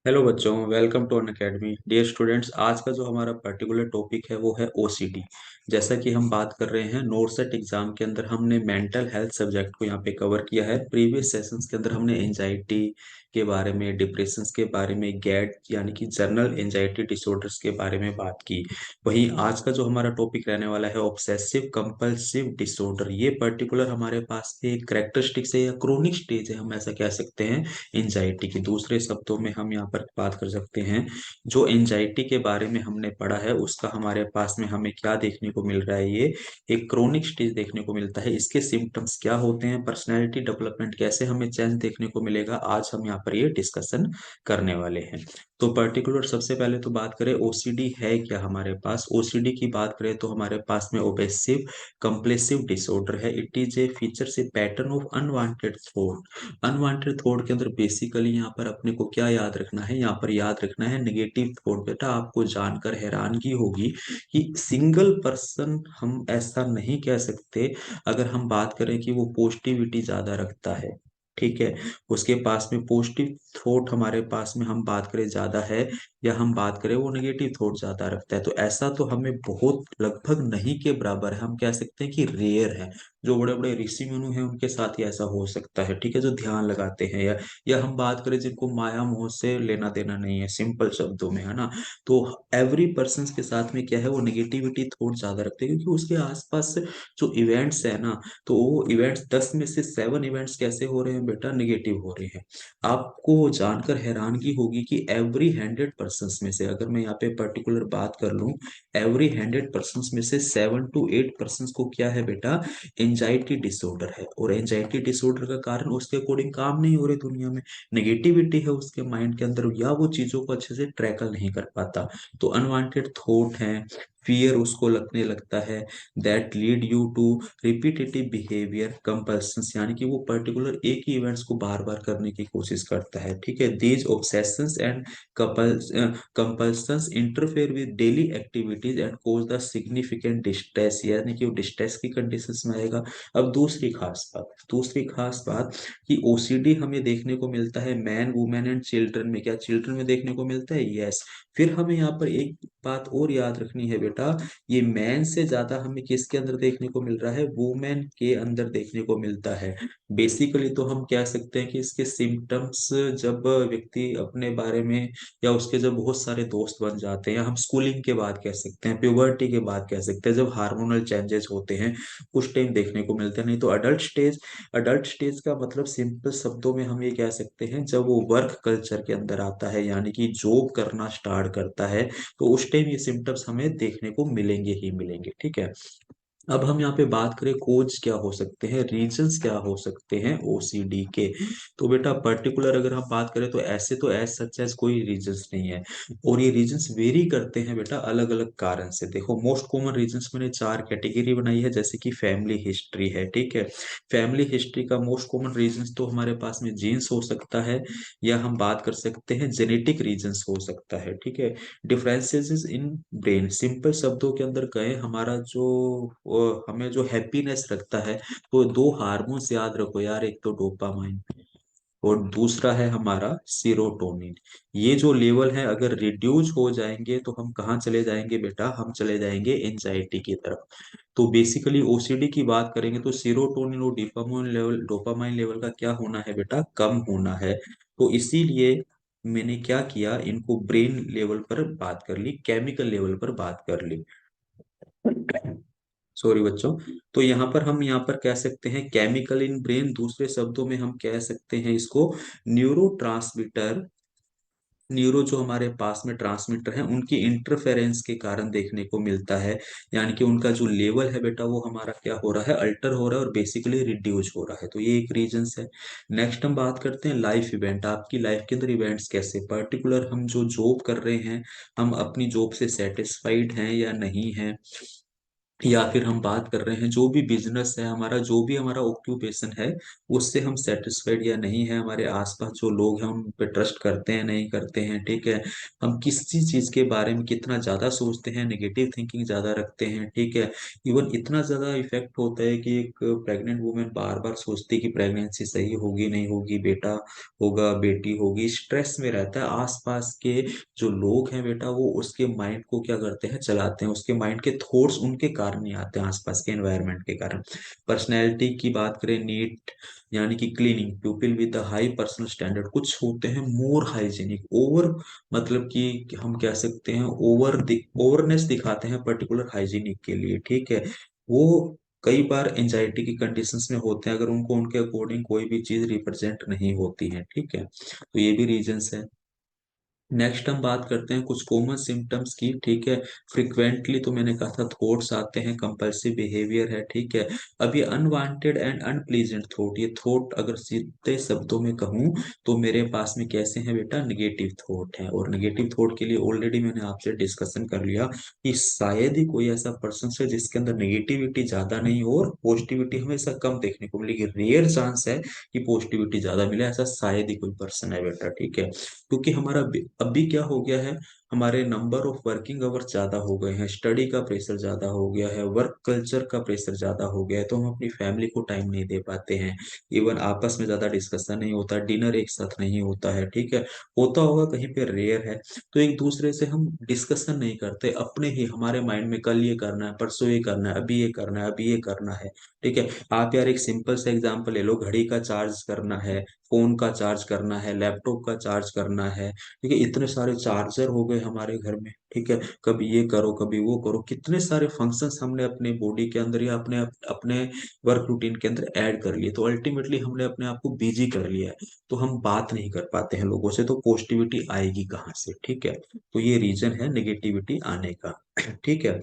Hello बच्चों, welcome to Unacademy. Dear students, आज का जो हमारा पर्टिकुलर टॉपिक है वो है ओसीडी। जैसा कि हम बात कर रहे हैं नोरसेट एग्जाम के अंदर हमने मेंटल हेल्थ सब्जेक्ट को यहाँ पे कवर किया है। प्रीवियस सेशंस के अंदर हमने एंजाइटी के बारे में, डिप्रेशंस के बारे में, गैड यानी कि जर्नल एंजाइटी डिसऑर्डर्स के बारे में बात की। वहीं आज का जो हमारा टॉपिक रहने वाला है ऑब्सेसिव कंपल्सिव डिसऑर्डर, ये पर्टिकुलर हमारे पास एक कैरेक्टरिस्टिक्स है या क्रोनिक स्टेज है, हम ऐसा कह सकते हैं एंजाइटी की। दूसरे शब्दों में हम यहाँ पर बात कर सकते हैं, जो एंजाइटी के बारे में हमने पढ़ा है उसका हमारे पास में हमें क्या देखने को मिल रहा है, ये एक क्रोनिक स्टेज देखने को मिलता है। इसके सिम्टम्स क्या होते हैं, पर्सनैलिटी डेवलपमेंट कैसे हमें चेंज देखने को मिलेगा, आज हम यहाँ पर ये डिस्कशन करने वाले हैं। तो पर्टिकुलर सबसे पहले तो बात करें ओसीडी है क्या। हमारे पास ओसीडी की बात करें तो हमारे पास में ओबेसिव कंपल्सिव डिसऑर्डर है। इट इज ए फीचर से pattern of unwanted thought. Unwanted thought के अंदर बेसिकली यहाँ पर अपने को क्या याद रखना है, यहाँ पर याद रखना है नेगेटिव थॉट। बेटा आपको जानकर हैरानगी होगी कि सिंगल पर्सन हम ऐसा नहीं कह सकते अगर हम बात करें कि वो पॉजिटिविटी ज्यादा रखता है, ठीक है, उसके पास में पॉजिटिव थॉट हमारे पास में हम बात करें ज्यादा है, या हम बात करें वो नेगेटिव थॉट ज्यादा रखता है, तो ऐसा तो हमें बहुत लगभग नहीं के बराबर है। हम कह सकते हैं कि रेयर है। जो बड़े बड़े ऋषि मुनि हैं उनके साथ ही ऐसा हो सकता है, ठीक है, जो ध्यान लगाते हैं, या हम बात करें जिनको माया मोह से लेना देना नहीं है, सिंपल शब्दों में, है ना। तो एवरी पर्सन के साथ में क्या है, वो नेगेटिविटी थोड़ा ज्यादा रखते हैं, क्योंकि उसके आसपास जो इवेंट्स है ना, तो वो इवेंट्स 10 में से 7 इवेंट्स कैसे हो रहे हैं बेटा, नेगेटिव हो रहे हैं। आपको जानकर हैरानगी होगी कि एवरी 100 पर्सन में से, अगर मैं यहाँ पे पर्टिकुलर बात कर लूं, एवरी 100 पर्सन में से 7 to 8 पर्सन को क्या है बेटा, एंजाइटी डिसऑर्डर है। और एंजाइटी डिसऑर्डर का कारण उसके अकॉर्डिंग काम नहीं हो रहे दुनिया में, नेगेटिविटी है उसके माइंड के अंदर, या वो चीजों को अच्छे से ट्रैकल नहीं कर पाता। तो अनवांटेड थॉट है, फियर उसको लगने लगता है, that lead you to repetitive behaviour compulsions, यानी कि वो पर्टिकुलर एक ही इवेंट्स को बार बार करने की कोशिश करता है, ठीक है। These obsessions and compulsions interfere with daily activities and cause the significant distress, यानी कि वो डिस्ट्रेस की कंडीशंस में आएगा। अब दूसरी खास बात कि ओसीडी हमें देखने को मिलता है मैन वुमेन एंड चिल्ड्रन में। क्या चिल्ड्रन में देखने को मिलता है? यस। फिर हमें यहाँ पर एक बात और याद रखनी है बेटा, ये मैन से ज्यादा हमें किसके अंदर देखने को मिल रहा है, वुमेन के अंदर देखने को मिलता है। बेसिकली तो हम कह सकते हैं कि इसके सिम्टम्स, जब व्यक्ति अपने बारे में, या उसके जब बहुत सारे दोस्त बन जाते हैं, या हम स्कूलिंग के बाद कह सकते हैं, प्यूबर्टी के बाद कह सकते हैं, जब हार्मोनल चेंजेस होते हैं, उस टाइम देखने को मिलते हैं। नहीं तो अडल्ट स्टेज का मतलब सिंपल शब्दों में हम ये कह सकते हैं, जब वो वर्क कल्चर के अंदर आता है, यानी कि जॉब करना स्टार्ट करता है, तो उस टाइम ये सिम्टम्स हमें देखने को मिलेंगे ही मिलेंगे, ठीक है। अब हम यहाँ पे बात करें कोज क्या हो सकते हैं, रीजंस क्या हो सकते हैं ओसीडी के। तो बेटा पर्टिकुलर अगर हम बात करें तो ऐसे तो एज सच एज कोई रीजंस नहीं है, और ये रीजंस वेरी करते हैं बेटा अलग अलग कारण से। देखो मोस्ट कॉमन रीजंस मैंने 4 कैटेगरी बनाई है, जैसे कि फैमिली हिस्ट्री है, ठीक है। फैमिली हिस्ट्री का मोस्ट कॉमन रीजंस तो हमारे पास में जीन्स हो सकता है, या हम बात कर सकते हैं जेनेटिक रीजंस हो सकता है, ठीक है। डिफरेंसेस इन ब्रेन, सिंपल शब्दों के अंदर कहें, हमारा जो हमें जो हैप्पीनेस रखता है, तो 2 हार्मोन्स याद रखो यार, एक तो डोपामाइन और दूसरा है हमारा सीरोटोनिन। ये जो लेवल है अगर रिड्यूस हो जाएंगे तो हम कहाँ चले जाएंगे बेटा, हम चले जाएंगे एंजाइटी की तरफ। तो बेसिकली ओसीडी की बात करेंगे तो सीरोटोनिन और डोपामाइन लेवल का क्या होना है बेटा, कम होना है। तो इसीलिए मैंने क्या किया, इनको ब्रेन लेवल पर बात कर ली, केमिकल लेवल पर बात कर ली, सॉरी बच्चों। तो यहाँ पर कह सकते हैं केमिकल इन ब्रेन, दूसरे शब्दों में हम कह सकते हैं इसको न्यूरो न्यूरो जो हमारे पास में ट्रांसमीटर हैं उनकी इंटरफेरेंस के कारण देखने को मिलता है, यानी कि उनका जो लेवल है बेटा वो हमारा क्या हो रहा है, अल्टर हो रहा है और बेसिकली रिड्यूस हो रहा है। तो ये एक रीजंस है। नेक्स्ट हम बात करते हैं लाइफ इवेंट, आपकी लाइफ के अंदर इवेंट्स कैसे, पर्टिकुलर हम जो जॉब कर रहे हैं, हम अपनी जॉब से सेटिस्फाइड हैं या नहीं हैं, या फिर हम बात कर रहे हैं जो भी बिजनेस है हमारा, जो भी हमारा ऑक्यूपेशन है, उससे हम सेटिस्फाइड या नहीं है, हमारे आसपास जो लोग हैं उन पे ट्रस्ट करते हैं नहीं करते हैं, ठीक है। हम किसी चीज के बारे में कितना ज्यादा सोचते हैं, नेगेटिव थिंकिंग ज्यादा रखते हैं, ठीक है। इवन इतना ज्यादा इफेक्ट होता है कि एक प्रेग्नेंट वुमेन बार बार सोचती है कि प्रेगनेंसी सही होगी नहीं होगी, बेटा होगा बेटी होगी, स्ट्रेस में रहता है। आसपास के जो लोग हैं बेटा वो उसके माइंड को क्या करते हैं, चलाते हैं, उसके माइंड के थॉट्स उनके कारण ही आते हैं, आसपास के एनवायरनमेंट के कारण। पर्सनैलिटी की बात करें, नीट यानी कि cleaning, people with high personal standard, कुछ होते हैं मोर हाइजीनिक, ओवर मतलब कि हम कह सकते हैं ओवरनेस दिखाते हैं पर्टिकुलर हाइजीनिक के लिए, ठीक है। वो कई बार एंजाइटी की कंडीशंस में होते हैं अगर उनको उनके अकॉर्डिंग कोई भी चीज रिप्रेजेंट नहीं होती है, ठीक है। तो ये भी रीजंस है। नेक्स्ट हम बात करते हैं कुछ कॉमन सिम्टम्स की, ठीक है। फ्रिक्वेंटली तो मैंने कहा था थॉट्स आते हैं, कंपल्सिव बिहेवियर है, ठीक है। अब ये अनवांटेड एंड अनप्लीजेंट थॉट, ये थॉट अगर सीधे शब्दों में कहूँ तो मेरे पास में कैसे हैं बेटा, निगेटिव थॉट है। और निगेटिव थॉट के लिए ऑलरेडी मैंने आपसे डिस्कशन कर लिया कि शायद ही कोई ऐसा पर्सन है जिसके अंदर नेगेटिविटी ज्यादा नहीं हो और पॉजिटिविटी हमेशा कम देखने को मिलेगी। रेयर चांस है कि पॉजिटिविटी ज्यादा मिले, ऐसा शायद ही कोई पर्सन है बेटा, ठीक है। क्योंकि हमारा अभी क्या हो गया है, हमारे नंबर ऑफ वर्किंग आवर ज्यादा हो गए हैं, स्टडी का प्रेशर ज्यादा हो गया है, वर्क कल्चर का प्रेशर ज्यादा हो गया है, तो हम अपनी फैमिली को टाइम नहीं दे पाते हैं। इवन आपस में ज्यादा डिस्कशन नहीं होता, डिनर एक साथ नहीं होता है, ठीक है। होता होगा कहीं पे, रेयर है। तो एक दूसरे से हम डिस्कशन नहीं करते, अपने ही हमारे माइंड में कल ये करना है, परसों ये करना है, अभी ये करना है, अभी ये करना है, ठीक है। आप यार एक सिंपल सा एग्जांपल ले लो, घड़ी का चार्ज करना है, फोन का चार्ज करना है, लैपटॉप का चार्ज करना है, ठीक है। इतने सारे चार्जर हो गए हमारे घर में, ठीक है। कभी ये करो कभी वो करो, कितने सारे फंक्शंस हमने अपने बॉडी के अंदर या अपने अपने वर्क रूटीन के अंदर ऐड कर लिए, तो अल्टीमेटली हमने अपने आप को बिजी कर लिया है। तो हम बात नहीं कर पाते हैं लोगों से, तो पॉजिटिविटी आएगी कहाँ से, ठीक है। तो ये रीजन है नेगेटिविटी आने का, ठीक है।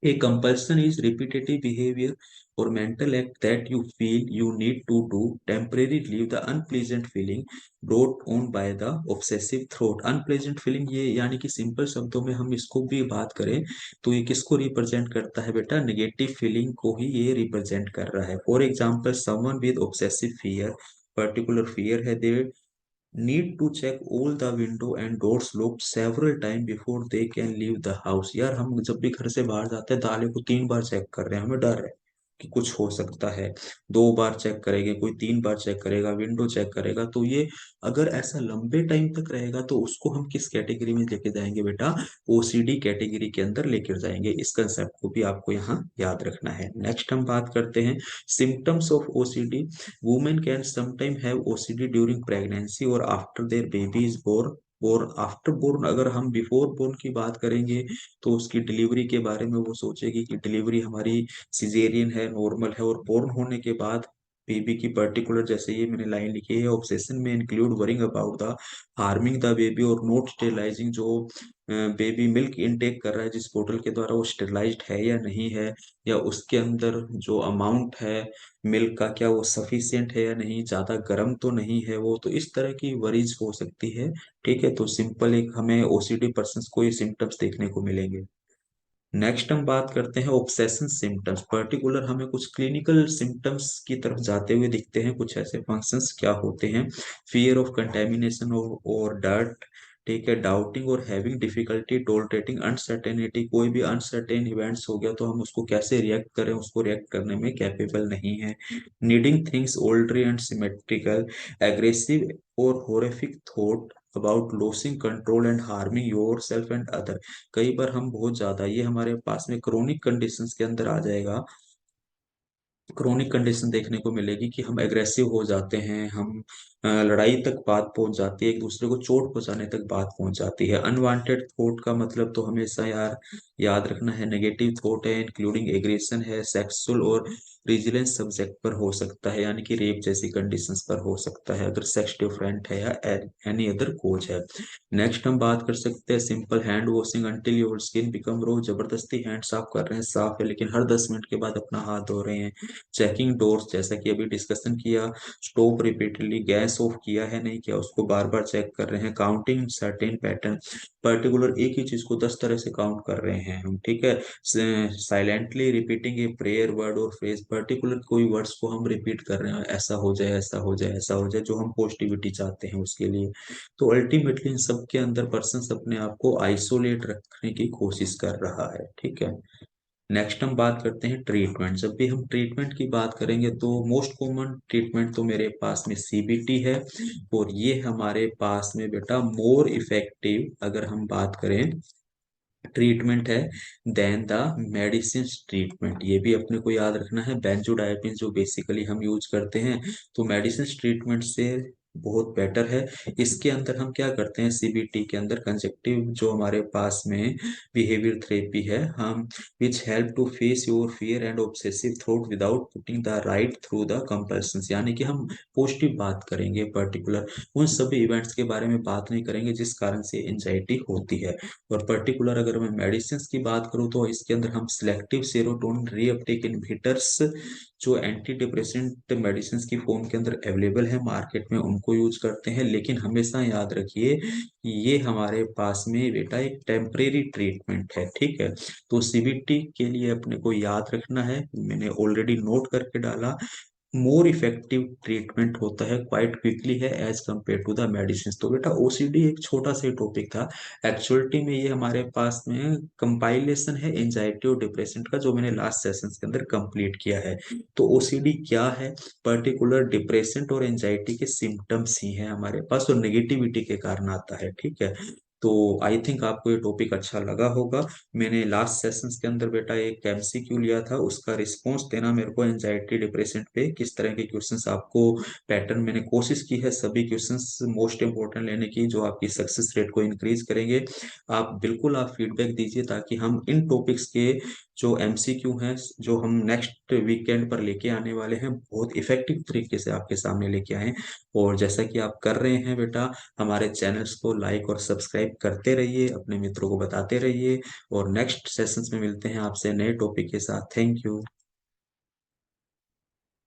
A compulsion is repetitive behavior or mental act that you feel you need to do, temporarily leave the unpleasant feeling brought on by the obsessive thought। unpleasant feeling ये यानी कि सिंपल शब्दों में हम इसको भी बात करें तो ये किसको रिप्रेजेंट करता है बेटा, नेगेटिव फीलिंग को ही ये रिप्रेजेंट कर रहा है। For example someone with obsessive fear, particular fear है, दे need to check all the window and doors locked several time before they can leave the house। यार हम जब भी घर से बाहर जाते हैं ताले को 3 बार चेक कर रहे हैं, हमें डर है कि कुछ हो सकता है। 2 बार चेक करेंगे, कोई 3 बार चेक करेगा, विंडो चेक करेगा। तो ये अगर ऐसा लंबे टाइम तक रहेगा तो उसको हम किस कैटेगरी में लेके जाएंगे बेटा, ओसीडी कैटेगरी के अंदर लेकर जाएंगे। इस कंसेप्ट को भी आपको यहाँ याद रखना है। नेक्स्ट हम बात करते हैं symptoms of OCD. Women can sometimes have OCD during pregnancy और after their baby is born। और आफ्टर बोर्न, अगर हम बिफोर बोर्न की बात करेंगे तो उसकी डिलीवरी के बारे में वो सोचेगी कि डिलीवरी हमारी सिजेरियन है, नॉर्मल है। और बोर्न होने के बाद बेबी की पर्टिकुलर, जैसे ये मैंने लाइन लिखी है, ऑब्सेशन में include worrying about the harming the baby और नॉट स्टेलाइजिंग। जो बेबी मिल्क इनटेक कर रहा है जिस बोतल के द्वारा, वो स्टेरलाइज्ड है या नहीं है, या उसके अंदर जो अमाउंट है मिल्क का, क्या वो सफिशियंट है या नहीं, ज्यादा गर्म तो नहीं है वो। तो इस तरह की वरीज हो सकती है, ठीक है। तो सिंपल एक हमें ओसीडी पर्सन को ये सिम्टम्स देखने को मिलेंगे। नेक्स्ट हम बात करते हैं ऑब्सेशन सिम्टम्स, पर्टिकुलर हमें कुछ क्लिनिकल सिम्टम्स की तरफ जाते हुए दिखते हैं। कुछ ऐसे फंक्शंस क्या होते हैं, फियर ऑफ कंटेमिनेशन और डर्ट, ठीक है। डाउटिंग और हैविंग डिफिकल्टी टॉलरेटिंग अनसर्टेनिटी, कोई भी अनसर्टेन इवेंट्स हो गया तो हम उसको कैसे रिएक्ट करें, उसको रिएक्ट करने में कैपेबल नहीं है। Needing things orderly and symmetrical, aggressive और horrific thought about losing control and harming yourself and other. कई बार हम बहुत ज्यादा, ये हमारे पास में क्रोनिक कंडीशंस के अंदर आ जाएगा। क्रोनिक कंडीशन देखने को मिलेगी कि हम एग्रेसिव हो जाते हैं, हम लड़ाई तक बात पहुंच जाती है, एक दूसरे को चोट पहुंचाने तक बात पहुंच जाती है। अनवांटेड थॉट का मतलब तो हमेशा यार याद रखना है, नेगेटिव थॉट है, इंक्लूडिंग एग्रेशन है, सेक्सुअल और विजिलेंस सब्जेक्ट पर हो सकता है, यानी कि रेप जैसी कंडीशंस पर हो सकता है अगर सेक्स डिफरेंट है या एनी अदर कोज है। नेक्स्ट हम बात कर सकते हैं simple hand washing until your skin become raw, जबरदस्ती हैंड साफ कर रहे हैं, साफ है लेकिन हर 10 मिनट के बाद अपना हाथ धो रहे हैं। चेकिंग डोर्स, जैसा कि अभी डिस्कशन किया। स्टॉप रिपीटडली गैस मैस ऑफ किया है नहीं किया, उसको बार बार चेक कर रहे हैं, काउंटिंग सर्टेन पैटर्न, पर्टिकुलर एक ही चीज को 10 तरह से काउंट कर रहे हैं हम, ठीक है। Silently repeating a prayer word और फ्रेज, पर्टिकुलर कोई वर्ड्स को हम रिपीट कर रहे हैं, ऐसा हो जाए, ऐसा हो जाए, ऐसा हो जाए, जो हम पॉजिटिविटी चाहते हैं उसके लिए। तो अल्टीमेटली इन सब के अंदर पर्सन अपने आप को आइसोलेट रखने की कोशिश कर रहा है, ठीक है। नेक्स्ट हम बात करते हैं ट्रीटमेंट। जब भी हम ट्रीटमेंट की बात करेंगे तो मोस्ट कॉमन ट्रीटमेंट तो मेरे पास में सीबीटी है, और ये हमारे पास में बेटा मोर इफेक्टिव, अगर हम बात करें, ट्रीटमेंट है देन द मेडिसिन ट्रीटमेंट। ये भी अपने को याद रखना है, बेंजोडाइजिपिन जो बेसिकली हम यूज करते हैं, तो मेडिसिन ट्रीटमेंट से बहुत बेटर है। इसके अंदर हम क्या करते हैं, सीबीटी के अंदर कंजेक्टिव जो हमारे पास में बिहेवियर थेरेपी है, हम which help to face your fear and obsessive thought without putting the right through the compulsions, यानी कि हम पॉजिटिव बात करेंगे, पर्टिकुलर उन सभी इवेंट्स के बारे में बात नहीं करेंगे जिस कारण से एंजाइटी होती है। और पर्टिकुलर अगर मैं मेडिसिन की बात करूं तो इसके अंदर हम सिलेक्टिव सेरोटोनिन रीअपटेक इनहिबिटर्स, जो एंटी डिप्रेसेंट मेडिसिन की फॉर्म के अंदर अवेलेबल है मार्केट में, उनको यूज करते हैं। लेकिन हमेशा याद रखिए कि ये हमारे पास में बेटा एक टेम्परेरी ट्रीटमेंट है, ठीक है। तो सीबीटी के लिए अपने को याद रखना है, मैंने ऑलरेडी नोट करके डाला, मोर इफेक्टिव ट्रीटमेंट होता है, क्वाइट क्विकली है as compared to the medicine. तो बेटा ओसीडी एक छोटा सा टॉपिक था, एक्चुअलिटी में ये हमारे पास में कंपाइलेशन है एंजाइटी और डिप्रेशन का, जो मैंने लास्ट सेशन के अंदर कंप्लीट किया है। तो ओसीडी क्या है, पर्टिकुलर डिप्रेशन और एंजाइटी के सिम्टम्स ही हैं हमारे पास, और नेगेटिविटी के कारण आता है, ठीक है। तो आई थिंक आपको ये टॉपिक अच्छा लगा होगा। मैंने लास्ट सेशंस के अंदर बेटा एक एमसीक्यू लिया था, उसका रिस्पॉन्स देना मेरे को, एंजाइटी डिप्रेशन पे किस तरह के क्वेश्चंस आपको, पैटर्न मैंने कोशिश की है सभी क्वेश्चंस मोस्ट इंपॉर्टेंट लेने की, जो आपकी सक्सेस रेट को इंक्रीज करेंगे। आप बिल्कुल आप फीडबैक दीजिए, ताकि हम इन टॉपिक्स के जो एमसीक्यू हैं, जो हम नेक्स्ट वीकेंड पर लेके आने वाले हैं, बहुत इफेक्टिव तरीके से आपके सामने लेके आए। और जैसा कि आप कर रहे हैं बेटा, हमारे चैनल्स को लाइक और सब्सक्राइब करते रहिए, अपने मित्रों को बताते रहिए, और नेक्स्ट सेशंस में मिलते हैं आपसे नए टॉपिक के साथ। Thank you.